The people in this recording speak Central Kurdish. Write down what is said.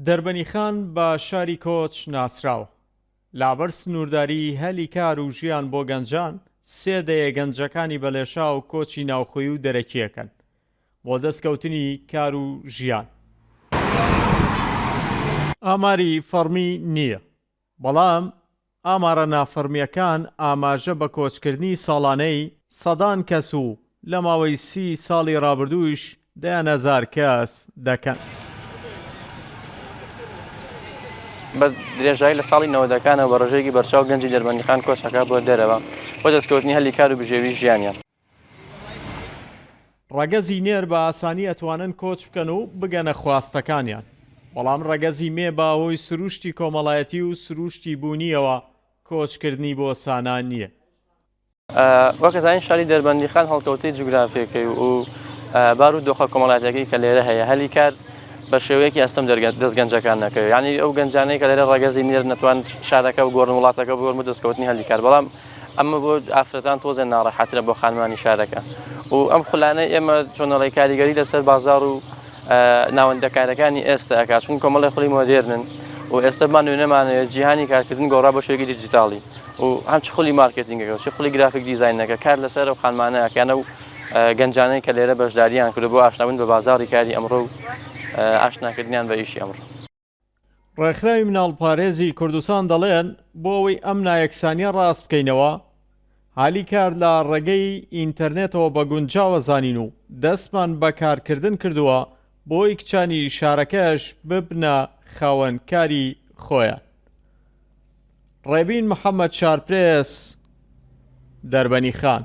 دەربەنیخان بە شاری کۆچ ناسراوە. لابەر سنوورداری هەلی کار و ژیان بۆ گەنجان سێ دەیە گەنجەکانی بەلێشا و کۆچی ناوخۆیی و دەرەکیەکەن بۆ دەستکەوتنی کار و ژیان. ئاماری فەرمی نییە، بەڵام ئامارە نافەرمیەکان ئاماژە بە کۆچکردنی ساڵانەی سەدان کەس و لە ماوەی 30 ساڵی ڕابردووش 10,000 کەس دەکەن. بە درێژایی لە ساڵی 90ەکانەوە بە ڕێژەیەکی بەرچاو گەنجی دەربەندیخان کۆچەکە بۆ دەرەوە بۆ دەستکەوتنی هەلی کار و بژێوی ژیانیان. ڕەگەزی نێر بە ئاسانی ئەتوانن کۆچ بکەن و بگەنە خواستەکانیان، بەڵام ڕەگەزی مێ بە هۆی سروشتی کۆمەڵایەتی و سروشتی بوونیەوە کۆچکردنی بۆ سانان نییە. وەکەزانین شاری دەربەندیخان هەڵکەوتەی جوگرافیەکەی و بار و دۆخە کۆمەڵایەتەکەی کە لێرە هەیە هەلی کار بە شێوەیەکی ئەستەم دەستگەنجەکان نەکەوێت، یعنی ئەو گەنجانەی کە لێرە ڕەگەزی نێر نەتوان شارەکە و گۆڕن وڵاتەکە بگۆڕن بۆ دەستکەوتنی هەلی کار، بەڵام ئەمە بۆ ئافرەتان تۆزە ناڕەحەترە بۆ خانمانی شارەکە و ئەم خولانەی ئێمە چۆنەڵی کاریگەری لەسەر بازار و ناوەندەکارەکانی ئێستا ئەکات، چون کۆمەڵی خولی مۆدێرنن و ئێستا نوێنەمانەوێت جیهانی کارکردن گۆڕا بە شێوەیەکی دیجیتاڵی و هەمچ خولی مارکتینگەکە چ خولی گرافیک دیزاینەکە کار لەسەر ئەو خانمانەکانە و گەنجانەی کە لێرە بەشداریان کرد بۆ ئاشنابوون بە بازاری کاری ئەمڕۆ و ئاشناکردنیان بە ئیشی ئەمڕۆ. ڕێکخراوی مناڵپارێزی کوردستان دەڵێن بۆ ئەوەی ئەم نایەکسانیە ڕاست بکەینەوە، هالی کار لە ڕێگەی ئینتەرنێتەوە بە گونجاوە زانین و دەستمان بە کارکردن کردووە بۆی کچانی شارەکەش ببنە خاوەنکاری خۆیان. ڕێبین محەممەد شارپرێس، دەربەنیخان.